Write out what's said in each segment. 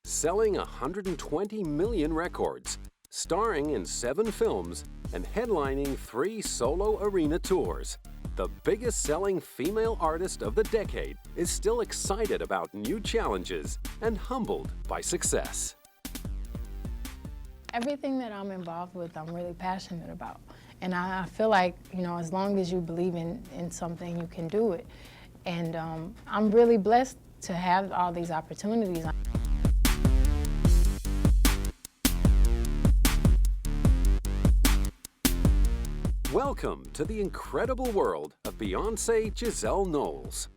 selling 120 million records, starring in 7 films, and headlining 3 solo arena tours. The biggest-selling female artist of the decade is still excited about new challenges and humbled by success. Everything that I'm involved with, I'm really passionate about. And I feel like, as long as you believe in something, you can do it. And I'm really blessed to have all these opportunities. Welcome to the incredible world of Beyoncé Giselle Knowles.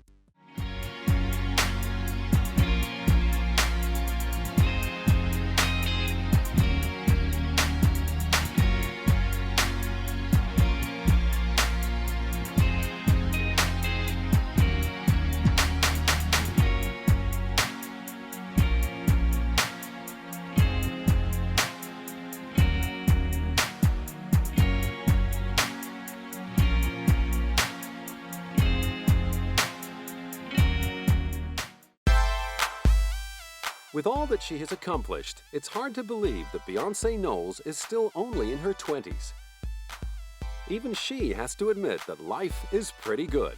With all that she has accomplished, it's hard to believe that Beyoncé Knowles is still only in her 20s. Even she has to admit that life is pretty good.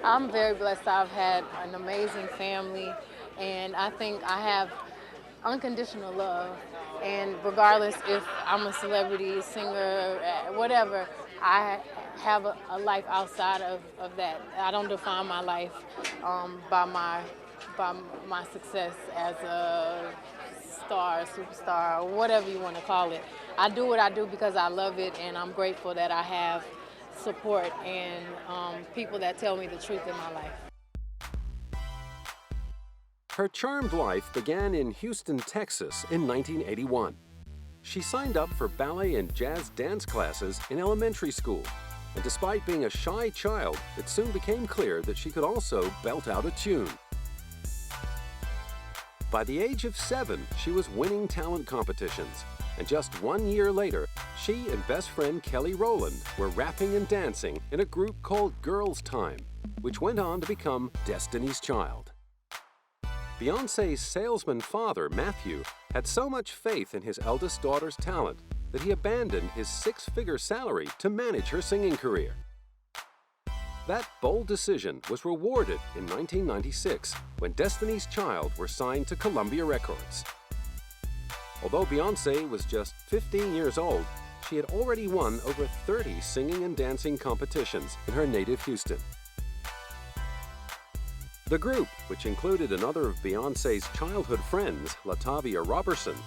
I'm very blessed. I've had an amazing family, and I think I have unconditional love. And regardless if I'm a celebrity, singer, whatever, I have a life outside of that. I don't define my life by my success as a star, superstar, or whatever you want to call it. I do what I do because I love it, and I'm grateful that I have support and people that tell me the truth in my life. Her charmed life began in Houston, Texas in 1981. She signed up for ballet and jazz dance classes in elementary school, and despite being a shy child, it soon became clear that she could also belt out a tune. By the age of 7, she was winning talent competitions, and just 1 year later, she and best friend Kelly Rowland were rapping and dancing in a group called Girls Time, which went on to become Destiny's Child. Beyoncé's salesman father, Mathew, had so much faith in his eldest daughter's talent that he abandoned his 6-figure salary to manage her singing career. That bold decision was rewarded in 1996 when Destiny's Child were signed to Columbia Records. Although Beyoncé was just 15 years old, she had already won over 30 singing and dancing competitions in her native Houston. The group, which included another of Beyoncé's childhood friends, Latavia Robertson,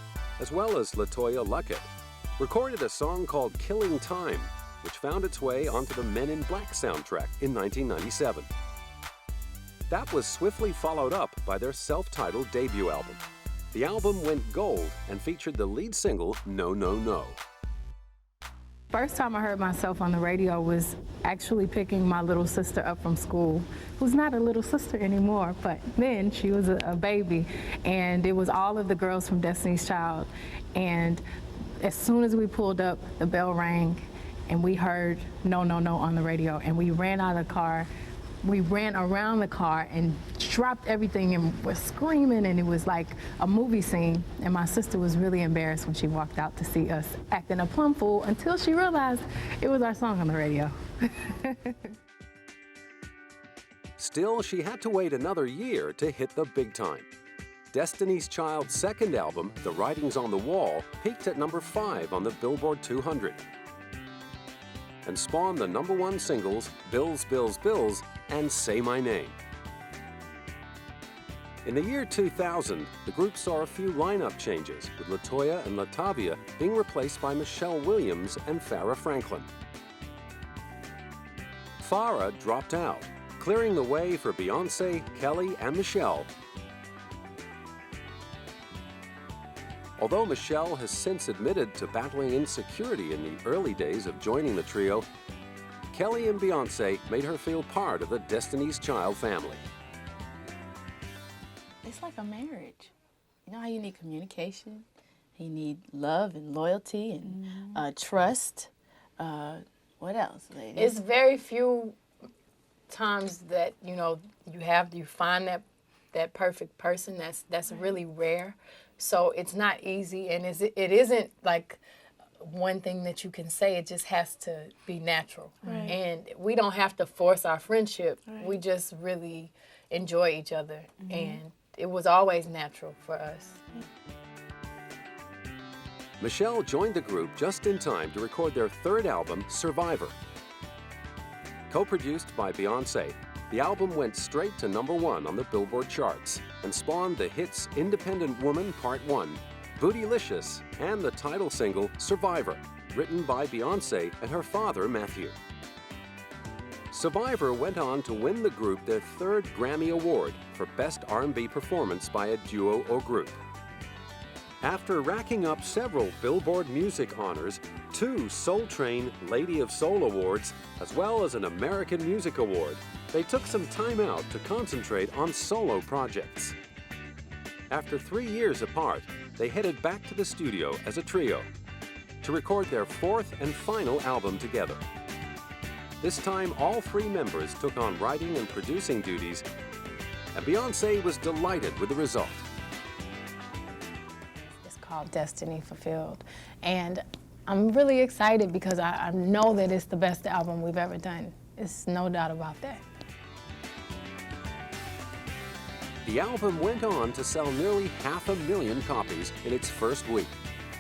as well as LaToya Luckett, recorded a song called Killing Time, which found its way onto the Men in Black soundtrack in 1997. That was swiftly followed up by their self-titled debut album. The album went gold and featured the lead single, No, No, No. First time I heard myself on the radio was actually picking my little sister up from school, who's not a little sister anymore, but then she was a baby, and it was all of the girls from Destiny's Child. And as soon as we pulled up, the bell rang, and we heard No, No, No on the radio, and we ran out of the car. We ran around the car and dropped everything and were screaming, and it was like a movie scene. And my sister was really embarrassed when she walked out to see us acting a plum fool until she realized it was our song on the radio. Still, she had to wait another year to hit the big time. Destiny's Child's second album, The Writing's on the Wall, peaked at number 5 on the Billboard 200. And spawned the #1 singles Bills, Bills, Bills and Say My Name. In the year 2000, the group saw a few lineup changes, with LaToya and Latavia being replaced by Michelle Williams and Farrah Franklin. Farrah dropped out, clearing the way for Beyoncé, Kelly, and Michelle. Although Michelle has since admitted to battling insecurity in the early days of joining the trio, Kelly and Beyoncé made her feel part of the Destiny's Child family. It's like a marriage. You know how you need communication, you need love and loyalty and trust. What else, ladies? It's very few times that you find that that perfect person. That's really rare. So it's not easy, and it isn't like one thing that you can say. It just has to be natural. And we don't have to force our friendship. We just really enjoy each other, and it was always natural for us. Michelle joined the group just in time to record their third album, Survivor. Co-produced by Beyoncé, the album went straight to #1 on the Billboard charts and spawned the hits Independent Woman Part 1, Bootylicious, and the title single, Survivor, written by Beyoncé and her father, Mathew. Survivor went on to win the group their third Grammy Award for Best R&B Performance by a Duo or Group. After racking up several Billboard music honors, 2 Soul Train Lady of Soul Awards, as well as an American Music Award, they took some time out to concentrate on solo projects. After 3 years apart, they headed back to the studio as a trio to record their 4th and final album together. This time, all 3 members took on writing and producing duties, and Beyoncé was delighted with the result. Called Destiny Fulfilled, and I'm really excited because I know that it's the best album we've ever done. It's no doubt about that. The album went on to sell nearly 500,000 copies in its first week,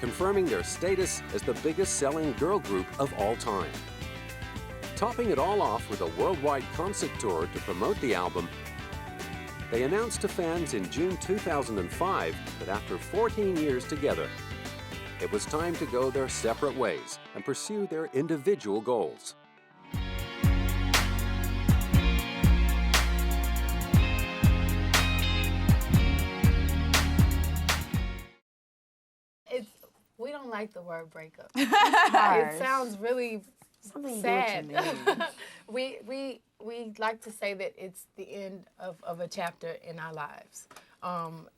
confirming their status as the biggest selling girl group of all time. Topping it all off with a worldwide concert tour to promote the album, they announced to fans in June 2005 that after 14 years together, it was time to go their separate ways and pursue their individual goals. We don't like the word breakup. It sounds really sad. We like to say that it's the end of a chapter in our lives.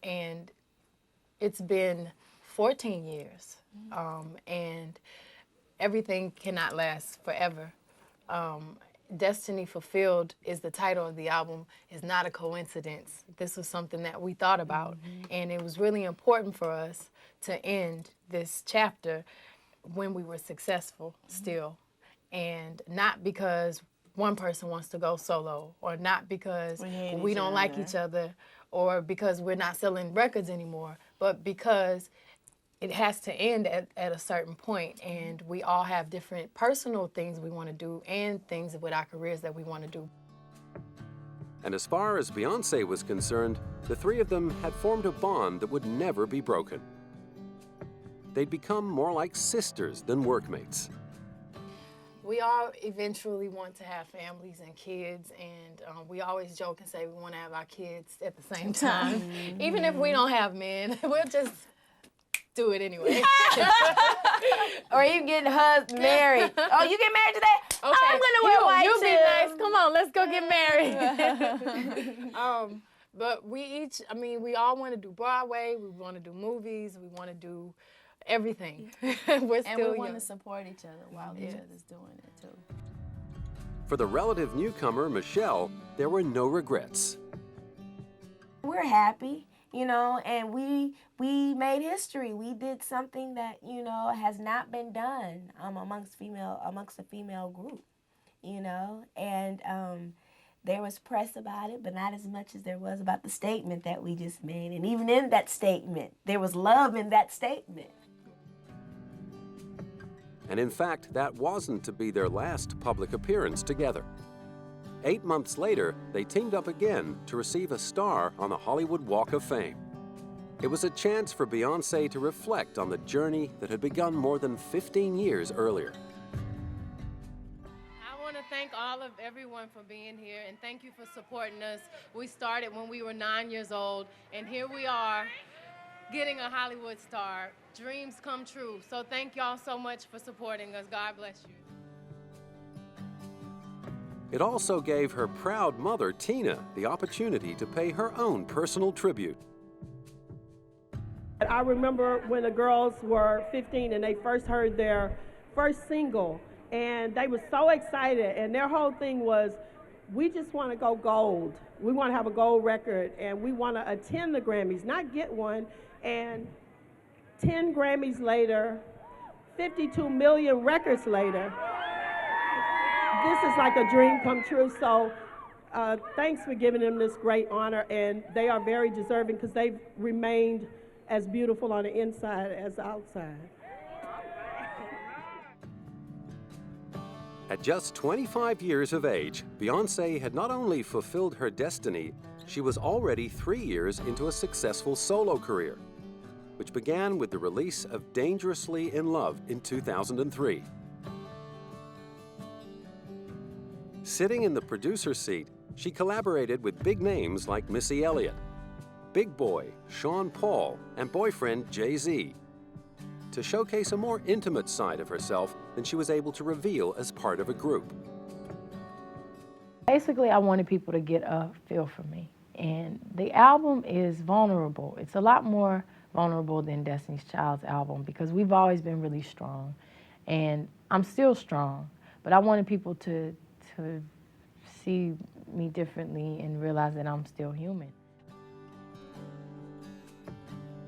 And it's been 14 years. And everything cannot last forever. Destiny Fulfilled is the title of the album. It's not a coincidence. This was something that we thought about. And it was really important for us to end this chapter when we were successful still. And not because one person wants to go solo, or not because we don't like each other, or because we're not selling records anymore, but because it has to end at a certain point, and we all have different personal things we want to do and things with our careers that we want to do. And as far as Beyoncé was concerned, the 3 of them had formed a bond that would never be broken. They'd become more like sisters than workmates. We all eventually want to have families and kids, and we always joke and say we want to have our kids at the same time. Even if we don't have men, we'll just do it anyway. Or you get married. married. Oh, you get married today? Okay. I'm gonna wear white You too. be nice. Come on, let's go get married. But we all want to do Broadway. We want to do movies. We want to do everything. We're still and we young. want to support each other while each other's doing it too. For the relative newcomer, Michelle, there were no regrets. We're happy, and we made history. We did something that, has not been done amongst a female group, and there was press about it, but not as much as there was about the statement that we just made. And even in that statement, there was love in that statement. And in fact, that wasn't to be their last public appearance together. 8 months later, they teamed up again to receive a star on the Hollywood Walk of Fame. It was a chance for Beyoncé to reflect on the journey that had begun more than 15 years earlier. I want to thank everyone for being here, and thank you for supporting us. We started when we were 9 years old, and here we are getting a Hollywood star. Dreams come true. So thank y'all so much for supporting us. God bless you. It also gave her proud mother, Tina, the opportunity to pay her own personal tribute. I remember when the girls were 15 and they first heard their first single, and they were so excited, and their whole thing was, we just want to go gold. We want to have a gold record, and we want to attend the Grammys, not get one. And 10 Grammys later, 52 million records later, this is like a dream come true. So thanks for giving them this great honor, and they are very deserving because they've remained as beautiful on the inside as outside. At just 25 years of age, Beyoncé had not only fulfilled her destiny, she was already 3 years into a successful solo career, which began with the release of Dangerously in Love in 2003. Sitting in the producer seat, she collaborated with big names like Missy Elliott, Big Boy, Sean Paul, and boyfriend Jay-Z, to showcase a more intimate side of herself than she was able to reveal as part of a group. Basically, I wanted people to get a feel for me. And the album is vulnerable. It's a lot more vulnerable than Destiny's Child's album because we've always been really strong. And I'm still strong, but I wanted people to see me differently and realize that I'm still human.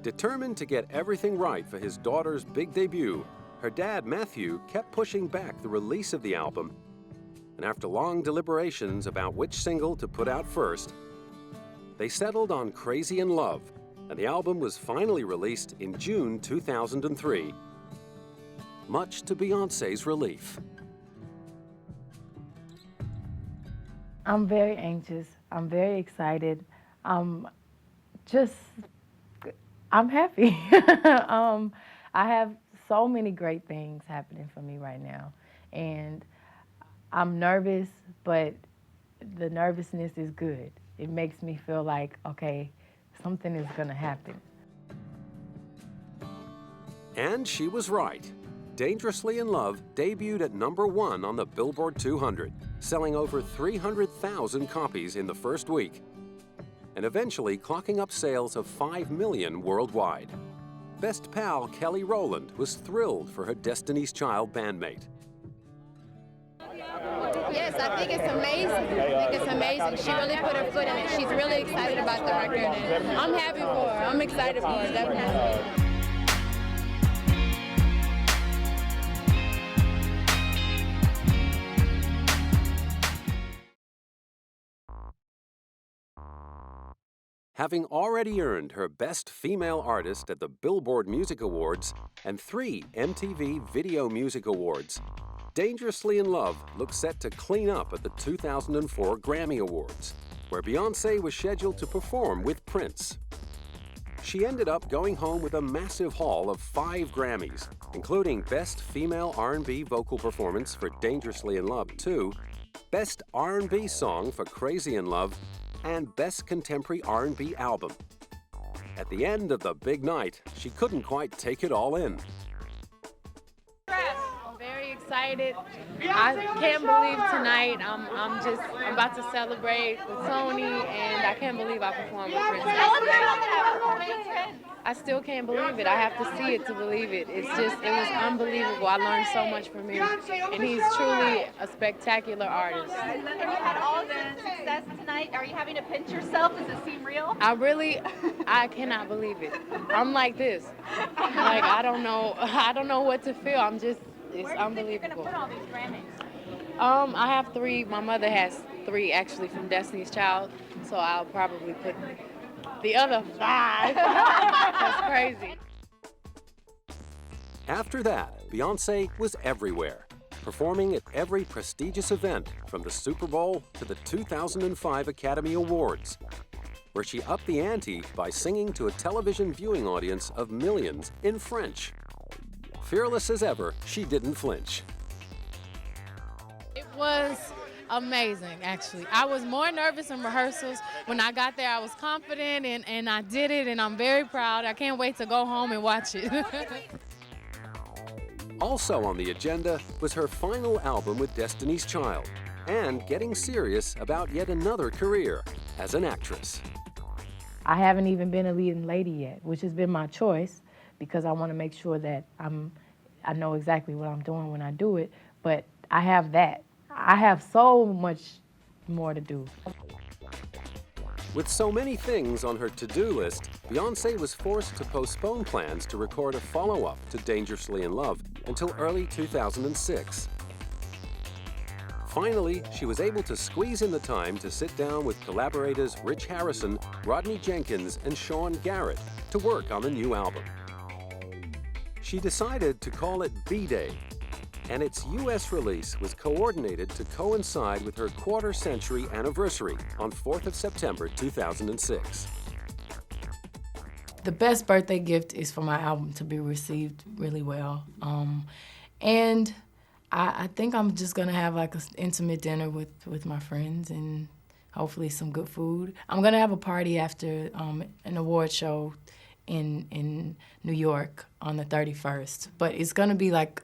Determined to get everything right for his daughter's big debut, her dad, Mathew, kept pushing back the release of the album. And after long deliberations about which single to put out first, they settled on Crazy in Love, and the album was finally released in June 2003, much to Beyoncé's relief. I'm very anxious. I'm very excited. I'm happy. I have so many great things happening for me right now. And I'm nervous, but the nervousness is good. It makes me feel like, okay, something is gonna happen. And she was right. Dangerously in Love debuted at #1 on the Billboard 200, selling over 300,000 copies in the first week, and eventually clocking up sales of 5 million worldwide. Best pal Kelly Rowland was thrilled for her Destiny's Child bandmate. Yes, I think it's amazing. She really put her foot in it. She's really excited about the record, and I'm happy for her. I'm excited for her, definitely. Having already earned her Best Female Artist at the Billboard Music Awards and 3 MTV Video Music Awards, Dangerously in Love looks set to clean up at the 2004 Grammy Awards, where Beyoncé was scheduled to perform with Prince. She ended up going home with a massive haul of 5 Grammys, including Best Female R&B Vocal Performance for Dangerously in Love 2, Best R&B Song for Crazy in Love, and Best Contemporary R&B Album. At the end of the big night, she couldn't quite take it all in. I'm very excited. I can't believe tonight I'm about to celebrate with Tony, and I can't believe I performed with Prince yesterday. I still can't believe it. I have to see it to believe it. It was unbelievable. I learned so much from him, and he's truly a spectacular artist. And you had all the success tonight. Are you having to pinch yourself? Does it seem real? I cannot believe it. I'm like this. Like, I don't know what to feel. It's unbelievable. Where do you think you're going to put all these Grammys? I have 3. My mother has 3 actually from Destiny's Child, so I'll probably put the other 5. That's crazy. After that, Beyoncé was everywhere, performing at every prestigious event from the Super Bowl to the 2005 Academy Awards, where she upped the ante by singing to a television viewing audience of millions in French. Fearless as ever, she didn't flinch. It was amazing, actually. I was more nervous in rehearsals. When I got there, I was confident, and I did it, and I'm very proud. I can't wait to go home and watch it. Also on the agenda was her final album with Destiny's Child, and getting serious about yet another career as an actress. I haven't even been a leading lady yet, which has been my choice because I want to make sure that I know exactly what I'm doing when I do it, but I have that. I have so much more to do. With so many things on her to-do list, Beyoncé was forced to postpone plans to record a follow-up to Dangerously in Love until early 2006. Finally, she was able to squeeze in the time to sit down with collaborators Rich Harrison, Rodney Jenkins, and Sean Garrett to work on the new album. She decided to call it B-Day, and its U.S. release was coordinated to coincide with her quarter-century anniversary on 4th of September 2006. The best birthday gift is for my album to be received really well. And I think I'm just gonna have like an intimate dinner with my friends and hopefully some good food. I'm gonna have a party after an award show in New York on the 31st, but it's gonna be like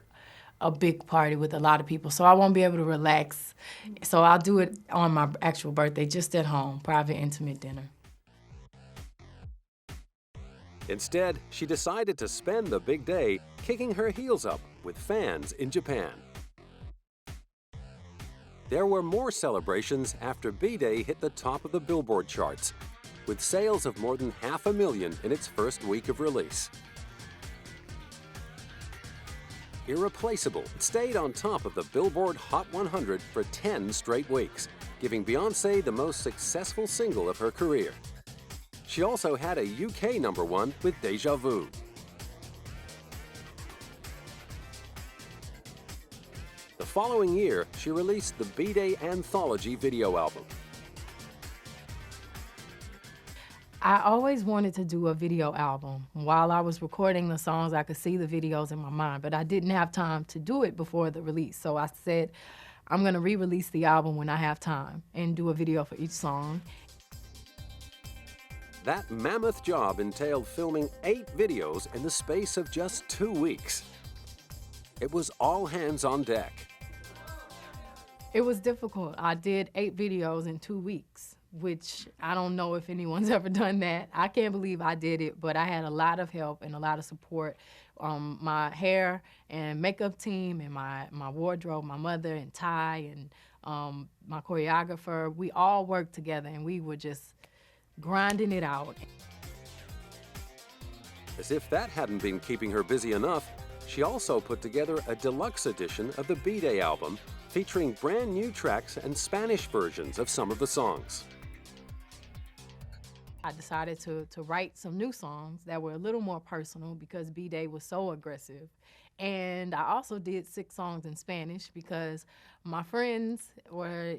a big party with a lot of people, so I won't be able to relax. So I'll do it on my actual birthday, just at home, private, intimate dinner. Instead, she decided to spend the big day kicking her heels up with fans in Japan. There were more celebrations after B-Day hit the top of the Billboard charts, with sales of more than 500,000 in its first week of release. Irreplaceable, it stayed on top of the Billboard Hot 100 for 10 straight weeks, giving Beyoncé the most successful single of her career. She also had a UK #1 with Deja Vu. The following year, she released the B-Day Anthology video album. I always wanted to do a video album. While I was recording the songs, I could see the videos in my mind, but I didn't have time to do it before the release. So I said, I'm gonna re-release the album when I have time and do a video for each song. That mammoth job entailed filming 8 videos in the space of just 2 weeks. It was all hands on deck. It was difficult. I did 8 videos in 2 weeks, which I don't know if anyone's ever done that. I can't believe I did it, but I had a lot of help and a lot of support. My hair and makeup team and my wardrobe, my mother and Ty and my choreographer, we all worked together and we were just grinding it out. As if that hadn't been keeping her busy enough, she also put together a deluxe edition of the B-Day album featuring brand new tracks and Spanish versions of some of the songs. I decided to write some new songs that were a little more personal because B-Day was so aggressive. And I also did 6 songs in Spanish because my friends were,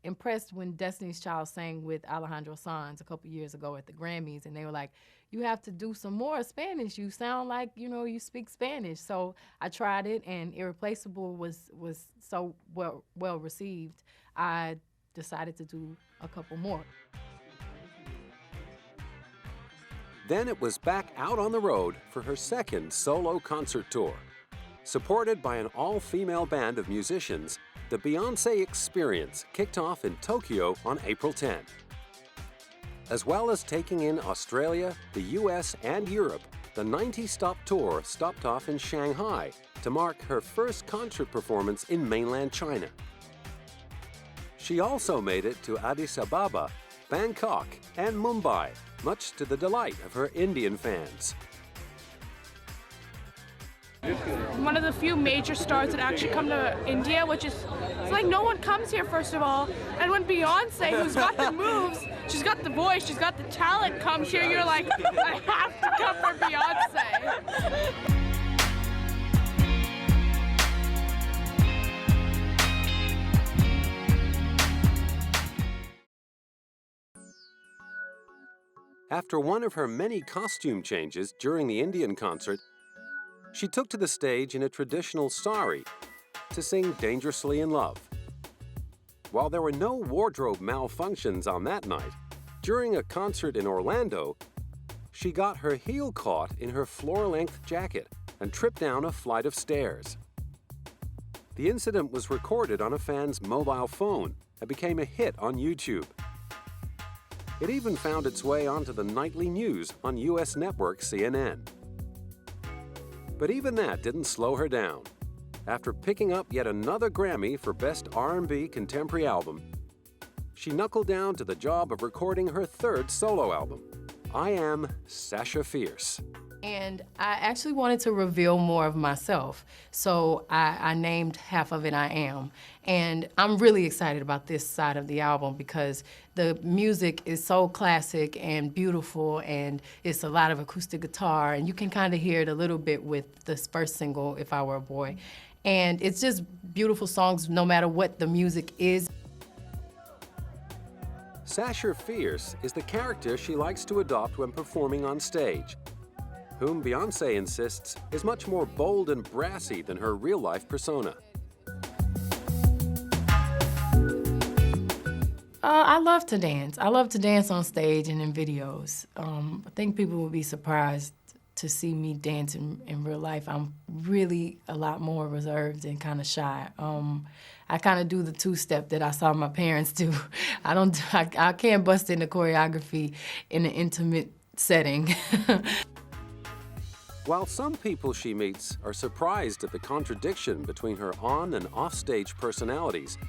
impressed when Destiny's Child sang with Alejandro Sanz a couple years ago at the Grammys, and they were like, you have to do some more Spanish. You sound like, you speak Spanish. So I tried it, and Irreplaceable was so well received, I decided to do a couple more. Then it was back out on the road for her second solo concert tour. Supported by an all-female band of musicians, the Beyoncé Experience kicked off in Tokyo on April 10. As well as taking in Australia, the US, and Europe, the 90-stop tour stopped off in Shanghai to mark her first concert performance in mainland China. She also made it to Addis Ababa, Bangkok, and Mumbai, much to the delight of her Indian fans. One of the few major stars that actually come to India, which is, it's like no one comes here, first of all. And when Beyoncé, who's got the moves, she's got the voice, she's got the talent, comes here, you're like, I have to come for Beyoncé. After one of her many costume changes during the Indian concert, she took to the stage in a traditional sari to sing Dangerously in Love. While there were no wardrobe malfunctions on that night, during a concert in Orlando, she got her heel caught in her floor-length jacket and tripped down a flight of stairs. The incident was recorded on a fan's mobile phone and became a hit on YouTube. It even found its way onto the nightly news on U.S. network CNN. But even that didn't slow her down. After picking up yet another Grammy for Best R&B Contemporary Album, she knuckled down to the job of recording her third solo album, I Am Sasha Fierce. And I actually wanted to reveal more of myself, so I named half of it I Am. And I'm really excited about this side of the album because the music is so classic and beautiful, and it's a lot of acoustic guitar, and you can kind of hear it a little bit with this first single, If I Were a Boy. And it's just beautiful songs no matter what the music is. Sasha Fierce is the character she likes to adopt when performing on stage, whom Beyoncé insists is much more bold and brassy than her real-life persona. I love to dance. I love to dance on stage and in videos. I think people will be surprised to see me dance in real life. I'm really a lot more reserved and kind of shy. I kind of do the two-step that I saw my parents do. I can't bust into choreography in an intimate setting. While some people she meets are surprised at the contradiction between her on- and off-stage personalities,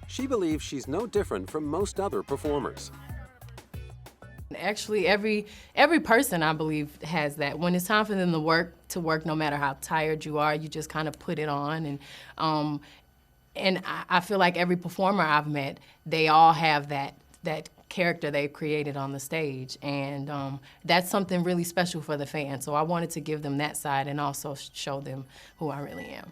she believes she's no different from most other performers. Actually, every person, I believe, has that. When it's time for them to work, no matter how tired you are, you just kind of put it on. And I feel like every performer I've met, they all have that character they've created on the stage, and that's something really special for the fans. So I wanted to give them that side and also show them who I really am.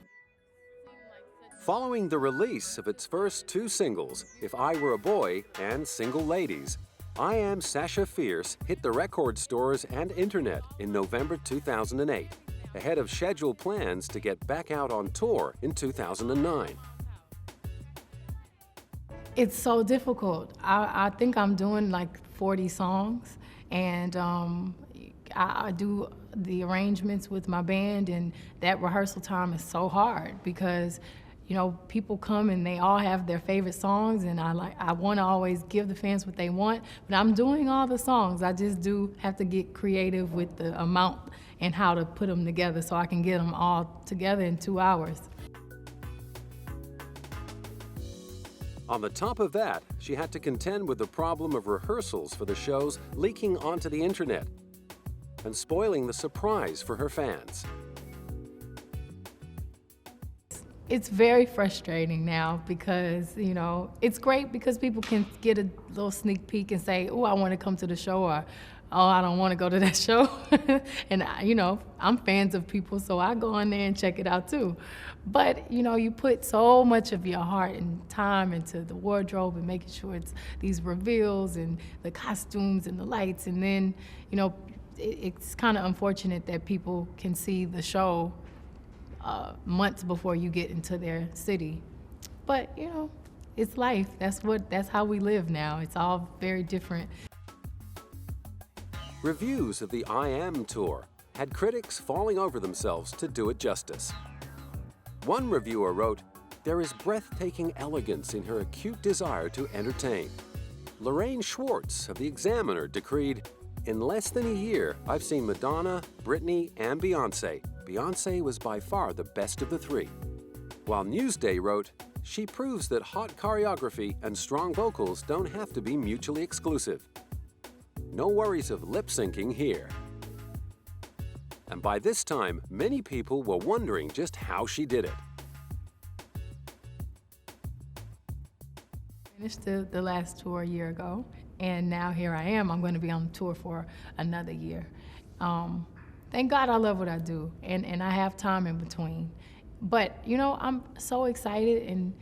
Following the release of its first two singles, If I Were a Boy and Single Ladies, I Am Sasha Fierce hit the record stores and internet in November 2008, ahead of scheduled plans to get back out on tour in 2009. It's so difficult. I think I'm doing like 40 songs, and I do the arrangements with my band, and that rehearsal time is so hard because, you know, people come and they all have their favorite songs, and I want to always give the fans what they want, but I'm doing all the songs. I just do have to get creative with the amount and how to put them together so I can get them all together in 2 hours. On the top of that, she had to contend with the problem of rehearsals for the shows leaking onto the internet and spoiling the surprise for her fans. It's very frustrating now because, you know, it's great because people can get a little sneak peek and say, oh, I want to come to the show, or, oh, I don't want to go to that show. And, you know, I'm fans of people, so I go on there and check it out too. But, you know, you put so much of your heart and time into the wardrobe and making sure it's these reveals and the costumes and the lights, and then, you know, it's kind of unfortunate that people can see the show months before you get into their city. But, you know, it's life. That's how we live now. It's all very different. Reviews of the I Am tour had critics falling over themselves to do it justice. One reviewer wrote, "There is breathtaking elegance in her acute desire to entertain." Lorraine Schwartz of The Examiner decreed, "In less than a year, I've seen Madonna, Britney, and Beyoncé. Beyoncé was by far the best of the three." While Newsday wrote, "She proves that hot choreography and strong vocals don't have to be mutually exclusive. No worries of lip-syncing here." And by this time, many people were wondering just how she did it. Finished the last tour a year ago, and now here I am. I'm going to be on tour for another year. Thank God I love what I do, and I have time in between. But, you know, I'm so excited, and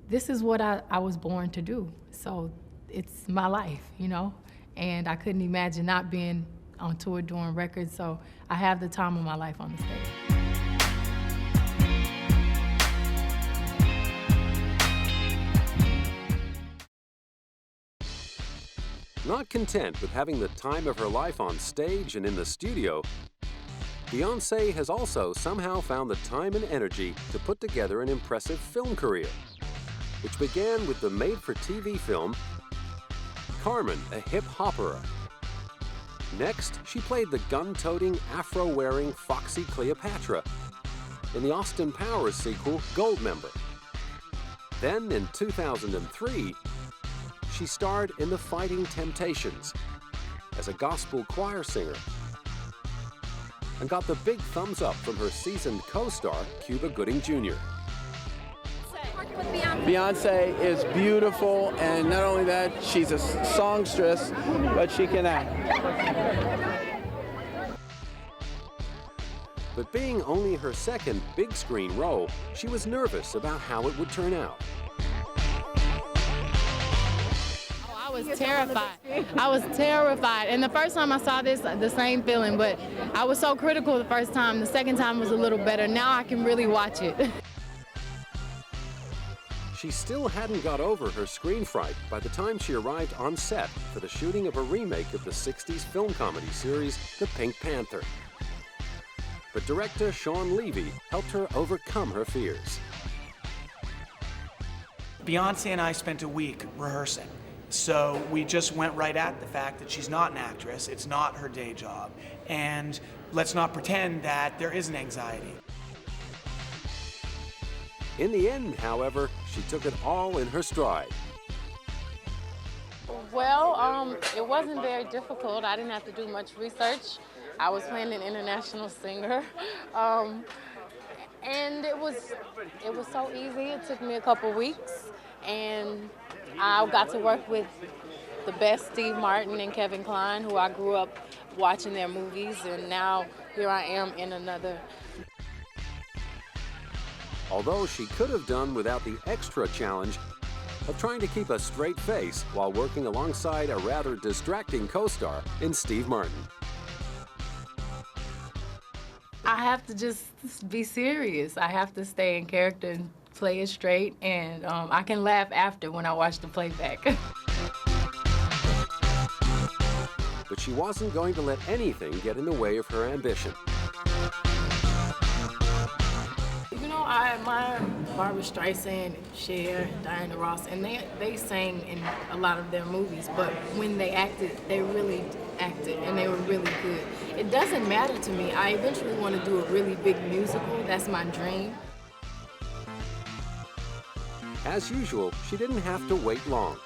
this is what I was born to do. So it's my life, you know, and I couldn't imagine not being on tour doing records, so I have the time of my life on the stage. Not content with having the time of her life on stage and in the studio, Beyoncé has also somehow found the time and energy to put together an impressive film career, which began with the made-for-TV film Carmen, a hip-hopera. Next, she played the gun-toting, afro-wearing Foxy Cleopatra in the Austin Powers sequel Goldmember. Then, in 2003, she starred in The Fighting Temptations as a gospel choir singer and got the big thumbs up from her seasoned co-star, Cuba Gooding Jr. Beyoncé is beautiful, and not only that, she's a songstress, but she can act. But being only her second big screen role, she was nervous about how it would turn out. I was terrified. I was terrified. And the first time I saw this, the same feeling, but I was so critical the first time. The second time was a little better. Now I can really watch it. She still hadn't got over her screen fright by the time she arrived on set for the shooting of a remake of the 60s film comedy series, The Pink Panther. But director Sean Levy helped her overcome her fears. Beyoncé and I spent a week rehearsing. So we just went right at the fact that she's not an actress, it's not her day job, and let's not pretend that there isn't anxiety. In the end, however, she took it all in her stride. Well, it wasn't very difficult. I didn't have to do much research. I was playing an international singer. And it was so easy. It took me a couple weeks, and I got to work with the best, Steve Martin and Kevin Kline, who I grew up watching their movies, and now here I am in another. Although she could have done without the extra challenge of trying to keep a straight face while working alongside a rather distracting co-star in Steve Martin. I have to just be serious. I have to stay in character and play it straight, and I can laugh after when I watch the playback. But she wasn't going to let anything get in the way of her ambition. You know, I admire Barbra Streisand, Cher, Diana Ross, and they sang in a lot of their movies, but when they acted, they really acted, and they were really good. It doesn't matter to me. I eventually want to do a really big musical. That's my dream. As usual, she didn't have to wait long.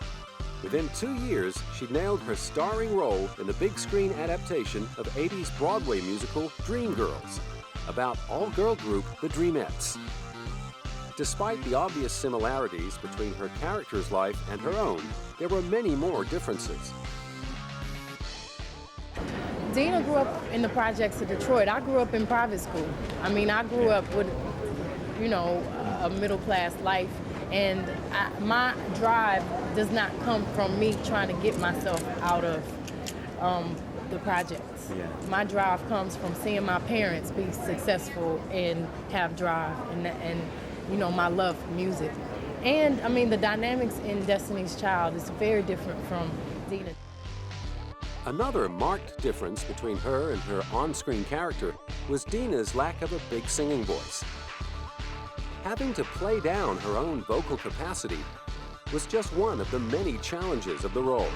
Within 2 years, she nailed her starring role in the big screen adaptation of 80s Broadway musical Dreamgirls, about all-girl group the Dreamettes. Despite the obvious similarities between her character's life and her own, there were many more differences. Dina grew up in the projects of Detroit. I grew up in private school. I mean, I grew up with, you know, a middle-class life, and my drive does not come from me trying to get myself out of the projects. Yeah. My drive comes from seeing my parents be successful and have drive, and you know, my love for music. And I mean, the dynamics in Destiny's Child is very different from Dina. Another marked difference between her and her on-screen character was Dina's lack of a big singing voice. Having to play down her own vocal capacity was just one of the many challenges of the role.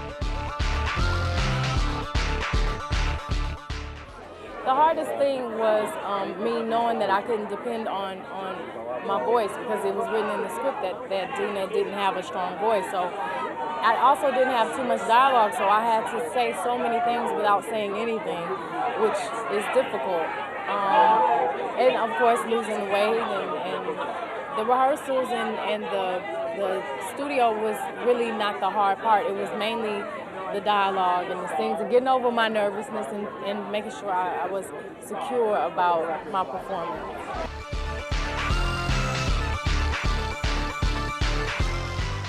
The hardest thing was me knowing that I couldn't depend on my voice, because it was written in the script that Dina didn't have a strong voice. So I also didn't have too much dialogue, so I had to say so many things without saying anything, which is difficult. And of course, losing weight and the rehearsals and the studio was really not the hard part. It was mainly the dialogue and the scenes, and getting over my nervousness and making sure I was secure about my performance.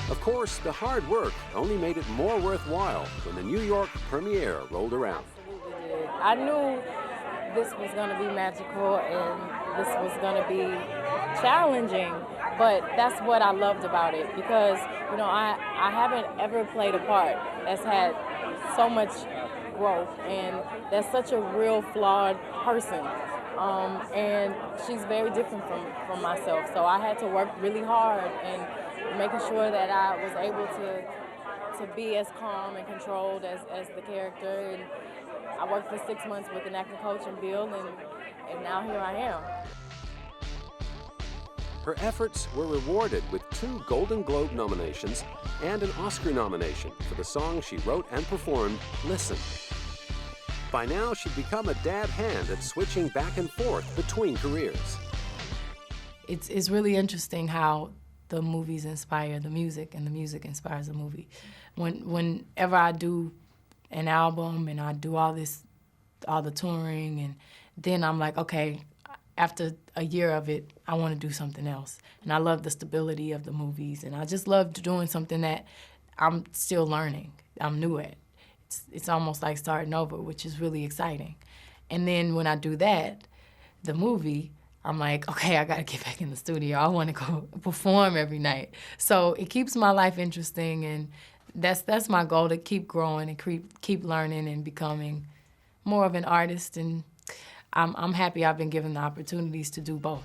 Of course, the hard work only made it more worthwhile when the New York premiere rolled around. Absolutely did. I knew this was going to be magical and this was going to be challenging, but that's what I loved about it, because, you know, I haven't ever played a part that's had so much growth, and that's such a real flawed person. And she's very different from myself, so I had to work really hard and making sure that I was able to be as calm and controlled as the character. And I worked for 6 months with an acting coach in Bill, and now here I am. Her efforts were rewarded with 2 Golden Globe nominations and an Oscar nomination for the song she wrote and performed, Listen. By now, she'd become a dab hand at switching back and forth between careers. It's really interesting how the movies inspire the music and the music inspires the movie. Whenever I do an album and I do all the touring, and then I'm like, okay, after a year of it, I want to do something else. And I love the stability of the movies, and I just love doing something that I'm still learning, I'm new at. It's almost like starting over, which is really exciting. And then when I do that, the movie, I'm like, okay, I gotta get back in the studio. I wanna go perform every night. So it keeps my life interesting, and that's my goal, to keep growing and keep learning and becoming more of an artist, and I'm happy I've been given the opportunities to do both.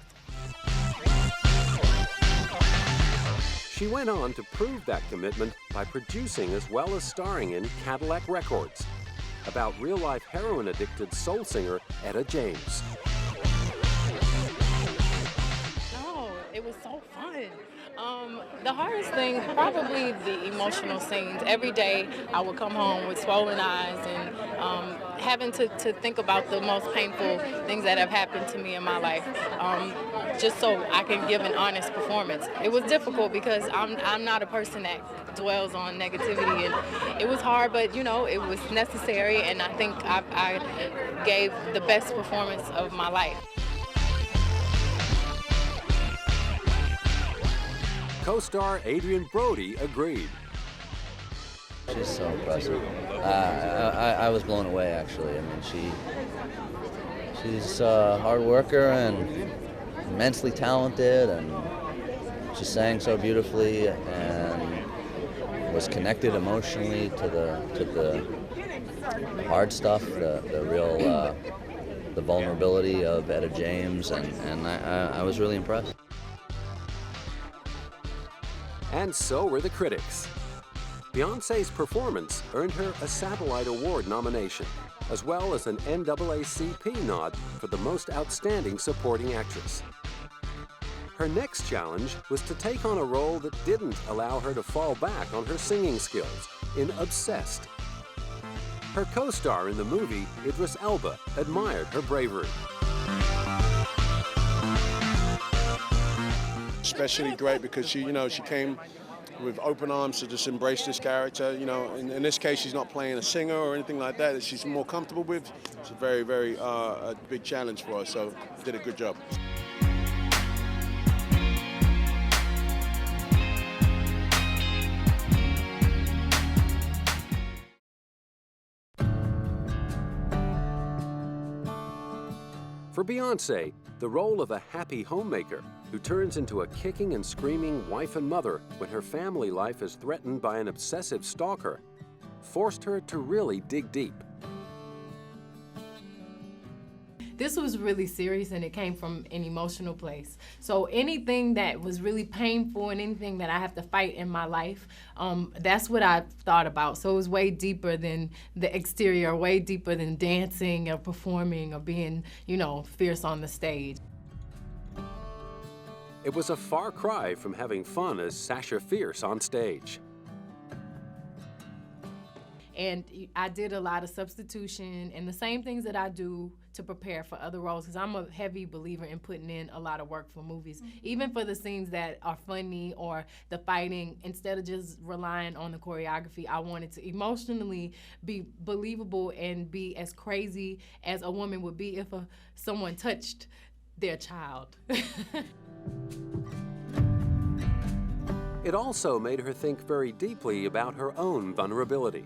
She went on to prove that commitment by producing as well as starring in Cadillac Records, about real-life heroin-addicted soul singer Etta James. Oh, it was so fun. The hardest thing, probably the emotional scenes. Every day I would come home with swollen eyes and having to think about the most painful things that have happened to me in my life, just so I can give an honest performance. It was difficult because I'm not a person that dwells on negativity, and it was hard, but you know, it was necessary, and I think I gave the best performance of my life. Co-star Adrian Brody agreed. She's so impressive. I was blown away, actually. I mean, she's a hard worker and immensely talented, and she sang so beautifully and was connected emotionally to the hard stuff, the real the vulnerability of Etta James, and I was really impressed. And so were the critics. Beyoncé's performance earned her a Satellite Award nomination, as well as an NAACP nod for the Most Outstanding Supporting Actress. Her next challenge was to take on a role that didn't allow her to fall back on her singing skills in Obsessed. Her co-star in the movie, Idris Elba, admired her bravery. Especially great because she came with open arms to just embrace this character. In this case, she's not playing a singer or anything like that she's more comfortable with. It's a very, very a big challenge for her, so did a good job. For Beyoncé, the role of a happy homemaker who turns into a kicking and screaming wife and mother when her family life is threatened by an obsessive stalker forced her to really dig deep. This was really serious, and it came from an emotional place. So anything that was really painful and anything that I have to fight in my life, that's what I thought about. So it was way deeper than the exterior, way deeper than dancing or performing or being, fierce on the stage. It was a far cry from having fun as Sasha Fierce on stage. And I did a lot of substitution and the same things that I do to prepare for other roles, because I'm a heavy believer in putting in a lot of work for movies. Mm-hmm. Even for the scenes that are funny or the fighting, instead of just relying on the choreography, I wanted to emotionally be believable and be as crazy as a woman would be if someone touched their child. It also made her think very deeply about her own vulnerability.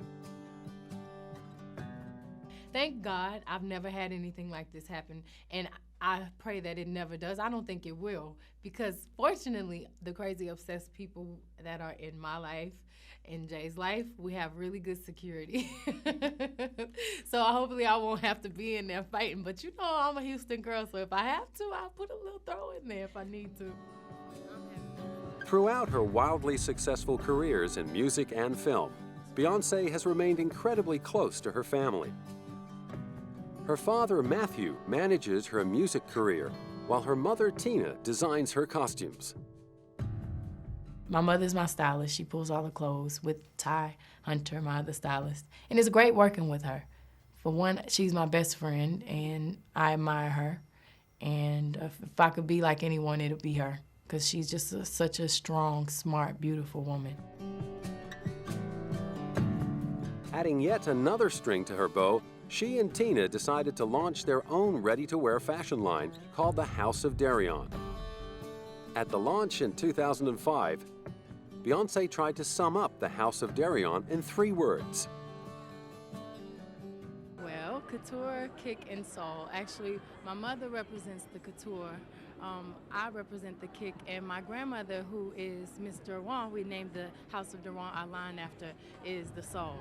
Thank God I've never had anything like this happen, and I pray that it never does. I don't think it will, because fortunately, the crazy obsessed people that are in my life, in Jay's life, we have really good security. So hopefully I won't have to be in there fighting, but I'm a Houston girl, so if I have to, I'll put a little throw in there if I need to. Throughout her wildly successful careers in music and film, Beyoncé has remained incredibly close to her family. Her father, Mathew, manages her music career, while her mother, Tina, designs her costumes. My mother's my stylist. She pulls all the clothes with Ty Hunter, my other stylist. And it's great working with her. For one, she's my best friend, and I admire her. And if I could be like anyone, it would be her, because she's just such a strong, smart, beautiful woman. Adding yet another string to her bow, she and Tina decided to launch their own ready-to-wear fashion line called the House of Darion. At the launch in 2005, Beyoncé tried to sum up the House of Darion in 3 words. Well, couture, kick, and soul. Actually, my mother represents the couture. I represent the kick, and my grandmother, who is Miss Derwan, we named the House of Derwan our line after, is the soul.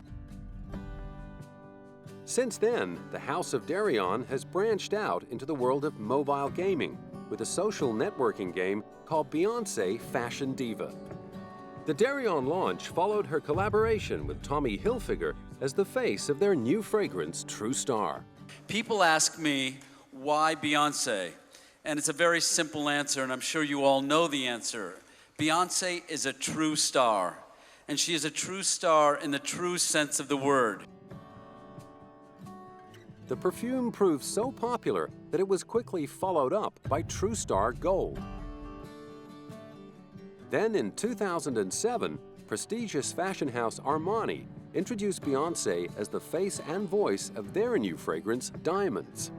Since then, the House of Darion has branched out into the world of mobile gaming with a social networking game called Beyoncé Fashion Diva. The Darion launch followed her collaboration with Tommy Hilfiger as the face of their new fragrance, True Star. People ask me, why Beyoncé? And it's a very simple answer, and I'm sure you all know the answer. Beyoncé is a true star, and she is a true star in the true sense of the word. The perfume proved so popular that it was quickly followed up by True Star Gold. Then in 2007, prestigious fashion house Armani introduced Beyoncé as the face and voice of their new fragrance, Diamonds.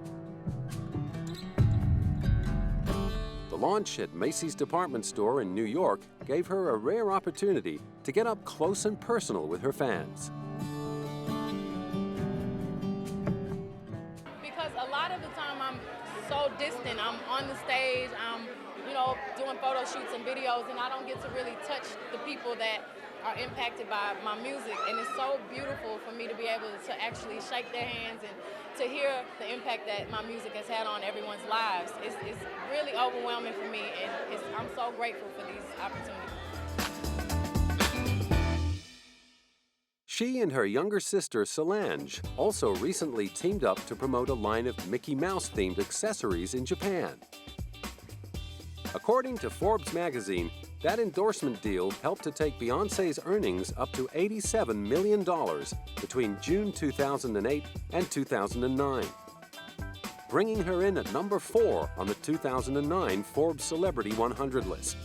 The launch at Macy's department store in New York gave her a rare opportunity to get up close and personal with her fans. Because a lot of the time I'm so distant. I'm on the stage, I'm doing photo shoots and videos, and I don't get to really touch the people that are impacted by my music. And it's so beautiful for me to be able to actually shake their hands and to hear the impact that my music has had on everyone's lives. It's really overwhelming for me, and I'm so grateful for these opportunities. She and her younger sister, Solange, also recently teamed up to promote a line of Mickey Mouse-themed accessories in Japan. According to Forbes magazine, that endorsement deal helped to take Beyoncé's earnings up to $87 million between June 2008 and 2009, bringing her in at number 4 on the 2009 Forbes Celebrity 100 list.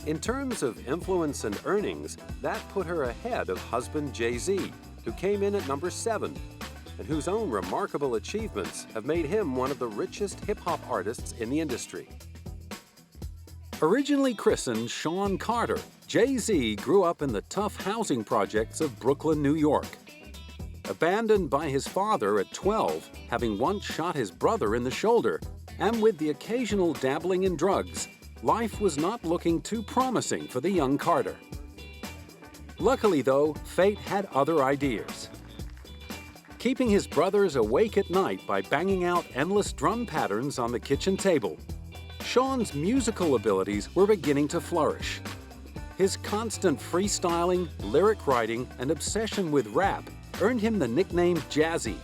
In terms of influence and earnings, that put her ahead of husband Jay-Z, who came in at number 7, and whose own remarkable achievements have made him one of the richest hip-hop artists in the industry. Originally christened Sean Carter, Jay-Z grew up in the tough housing projects of Brooklyn, New York. Abandoned by his father at 12, having once shot his brother in the shoulder, and with the occasional dabbling in drugs, life was not looking too promising for the young Carter. Luckily, though, fate had other ideas. Keeping his brothers awake at night by banging out endless drum patterns on the kitchen table, Sean's musical abilities were beginning to flourish. His constant freestyling, lyric writing, and obsession with rap earned him the nickname Jazzy,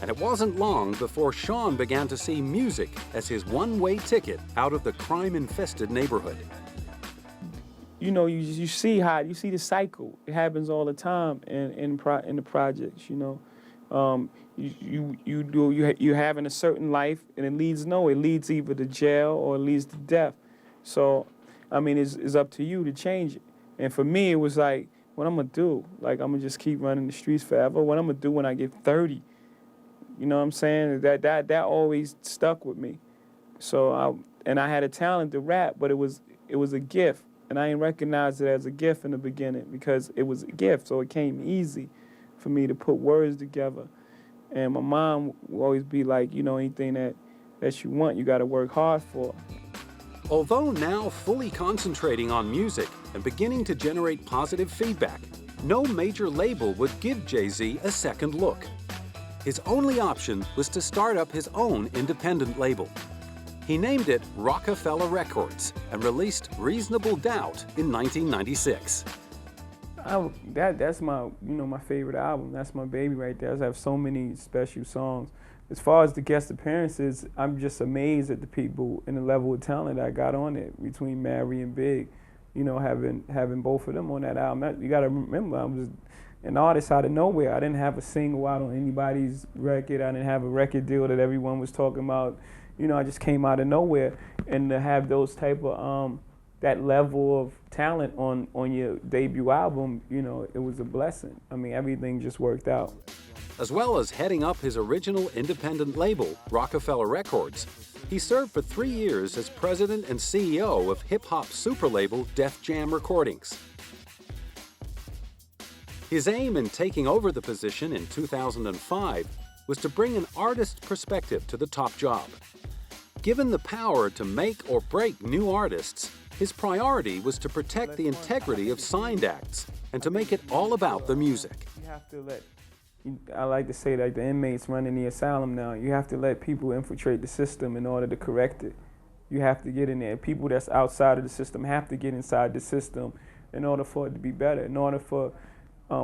and it wasn't long before Sean began to see music as his one-way ticket out of the crime-infested neighborhood. You know, you see the cycle. It happens all the time in the projects, you know. You're having a certain life, and it leads either to jail or it leads to death. So, I mean, it's up to you to change it. And for me, it was like, what I'm gonna do? Like, I'm gonna just keep running the streets forever? What I'm gonna do when I get 30? You know what I'm saying? That always stuck with me. So, I had a talent to rap, but it was a gift, and I didn't recognize it as a gift in the beginning because it was a gift, so it came easy for me to put words together. And my mom will always be like, you know, anything that you want, you got to work hard for. Although now fully concentrating on music and beginning to generate positive feedback, no major label would give Jay-Z a second look. His only option was to start up his own independent label. He named it Rockefeller Records and released Reasonable Doubt in 1996. That's my favorite album. That's my baby right there. I have so many special songs as far as the guest appearances, I'm just amazed at the people and the level of talent I got on it between Mary and Big. You know, having both of them on that album. You got to remember, I was an artist out of nowhere. I didn't have a single out on anybody's record. I didn't have a record deal that everyone was talking about. You know, I just came out of nowhere, and to have those type of that level of talent on your debut album, you know, it was a blessing. I mean, everything just worked out. As well as heading up his original independent label, Rockefeller Records, he served for 3 years as president and CEO of hip-hop superlabel Def Jam Recordings. His aim in taking over the position in 2005 was to bring an artist's perspective to the top job. Given the power to make or break new artists, his priority was to protect the integrity of signed acts and to make it all about the music. You have to let, I like to say like the inmates running the asylum now, you have to let people infiltrate the system in order to correct it. You have to get in there. People that's outside of the system have to get inside the system in order for it to be better, in order for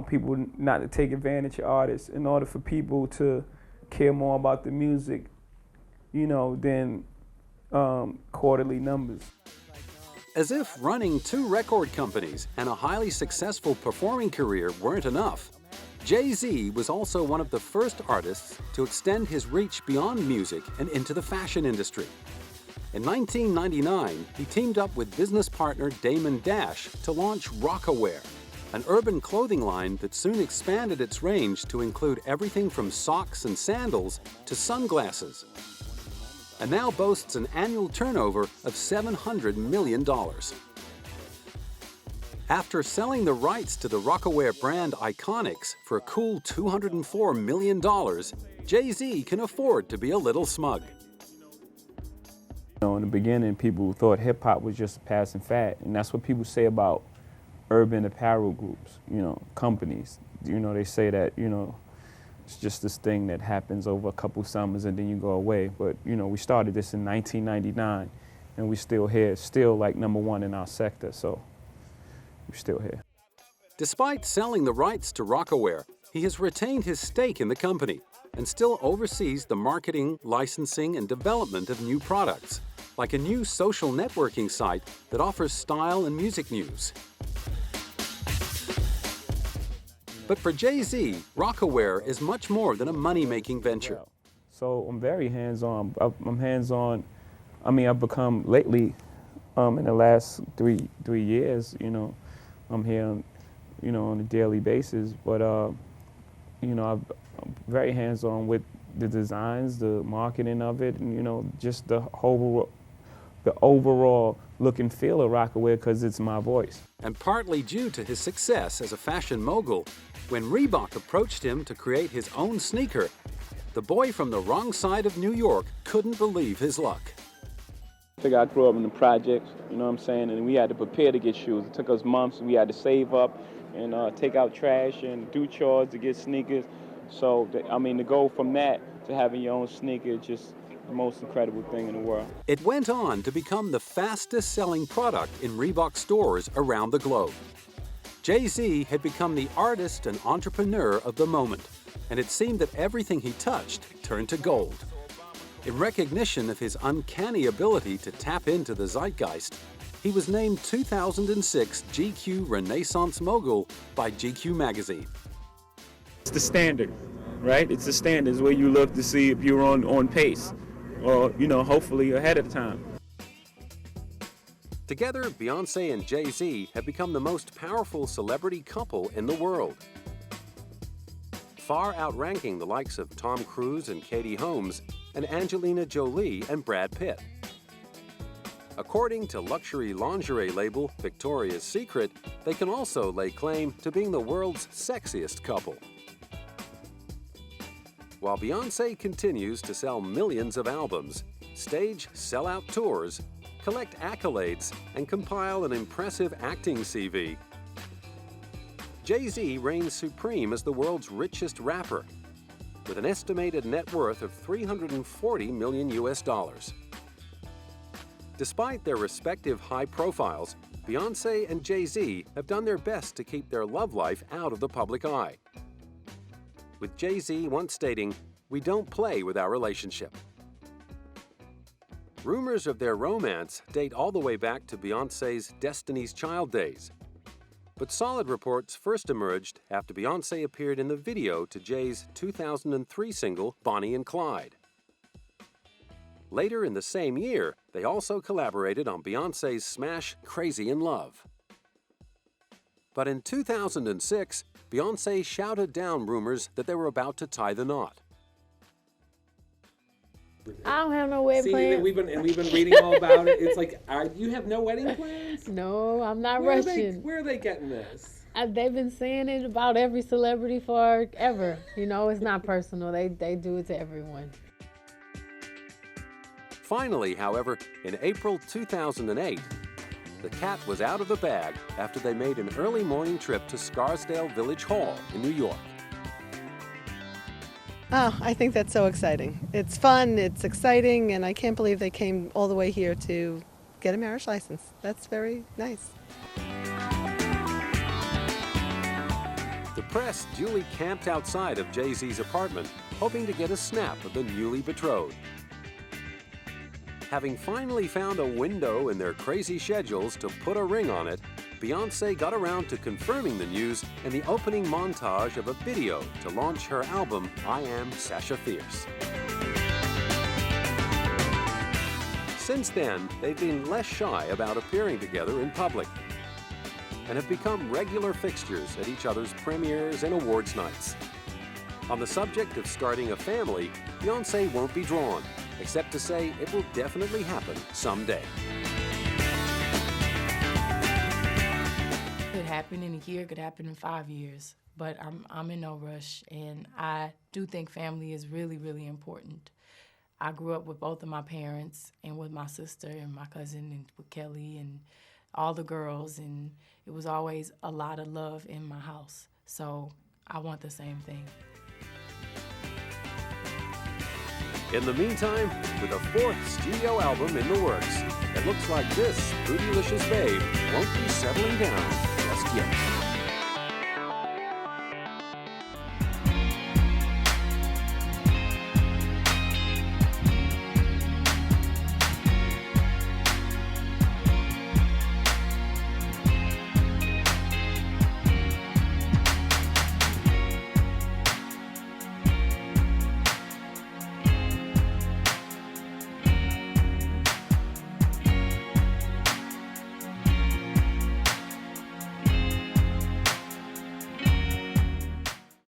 people not to take advantage of artists, in order for people to care more about the music, you know, than quarterly numbers. As if running 2 record companies and a highly successful performing career weren't enough, Jay-Z was also one of the first artists to extend his reach beyond music and into the fashion industry. In 1999, he teamed up with business partner Damon Dash to launch Rocawear, an urban clothing line that soon expanded its range to include everything from socks and sandals to sunglasses, and now boasts an annual turnover of $700 million. After selling the rights to the Rocawear brand Iconics for a cool $204 million, Jay-Z can afford to be a little smug. You know, in the beginning, people thought hip-hop was just a passing fad, and that's what people say about urban apparel groups, you know, companies. You know, they say that, you know, it's just this thing that happens over a couple summers and then you go away. But, you know, we started this in 1999 and we're still here, still like #1 in our sector, so we're still here. Despite selling the rights to Rocawear, he has retained his stake in the company and still oversees the marketing, licensing, and development of new products, like a new social networking site that offers style and music news. But for Jay-Z, Rocawear is much more than a money-making venture. So I'm very hands-on. I'm hands-on. I mean, I've become lately, in the last three years, you know, I'm here, you know, on a daily basis. But, you know, I'm very hands-on with the designs, the marketing of it, and, you know, just the overall look and feel of Rocawear because it's my voice. And partly due to his success as a fashion mogul, when Reebok approached him to create his own sneaker, the boy from the wrong side of New York couldn't believe his luck. I think I grew up in the projects, you know what I'm saying, and we had to prepare to get shoes. It took us months. We had to save up and take out trash and do chores to get sneakers. So, I mean, to go from that to having your own sneaker, just the most incredible thing in the world. It went on to become the fastest-selling product in Reebok stores around the globe. Jay-Z had become the artist and entrepreneur of the moment, and it seemed that everything he touched turned to gold. In recognition of his uncanny ability to tap into the zeitgeist, he was named 2006 GQ Renaissance Mogul by GQ magazine. It's the standard, right? It's the standards where you look to see if you're on pace or, you know, hopefully ahead of time. Together, Beyoncé and Jay-Z have become the most powerful celebrity couple in the world, far outranking the likes of Tom Cruise and Katie Holmes and Angelina Jolie and Brad Pitt. According to luxury lingerie label Victoria's Secret, they can also lay claim to being the world's sexiest couple. While Beyoncé continues to sell millions of albums, stage sellout tours, collect accolades, and compile an impressive acting CV, Jay-Z reigns supreme as the world's richest rapper, with an estimated net worth of $340 million US. Despite their respective high profiles, Beyoncé and Jay-Z have done their best to keep their love life out of the public eye, with Jay-Z once stating, We Don't Play With Our Relationship. Rumors of their romance date all the way back to Beyoncé's Destiny's Child days. But solid reports first emerged after Beyoncé appeared in the video to Jay's 2003 single, Bonnie and Clyde. Later in the same year, they also collaborated on Beyoncé's smash Crazy in Love. But in 2006, Beyoncé shouted down rumors that they were about to tie the knot. I don't have no wedding plans. We've been reading all about it. It's like, you have no wedding plans? No, I'm not rushing. Where are they getting this? They've been saying it about every celebrity forever. You know, it's not personal. They do it to everyone. Finally, however, in April 2008, the cat was out of the bag after they made an early morning trip to Scarsdale Village Hall in New York. Oh, I think that's so exciting. It's fun, it's exciting, and I can't believe they came all the way here to get a marriage license. That's very nice. The press duly camped outside of Jay-Z's apartment, hoping to get a snap of the newly betrothed. Having finally found a window in their crazy schedules to put a ring on it, Beyoncé got around to confirming the news in the opening montage of a video to launch her album, I Am Sasha Fierce. Since then, they've been less shy about appearing together in public and have become regular fixtures at each other's premieres and awards nights. On the subject of starting a family, Beyoncé won't be drawn, except to say it will definitely happen someday. Could happen in a year, could happen in 5 years, but I'm in no rush, and I do think family is really, really important. I grew up with both of my parents and with my sister and my cousin and with Kelly and all the girls, and it was always a lot of love in my house, so I want the same thing. In the meantime, with a fourth studio album in the works, it looks like this bootylicious babe won't be settling down just yet.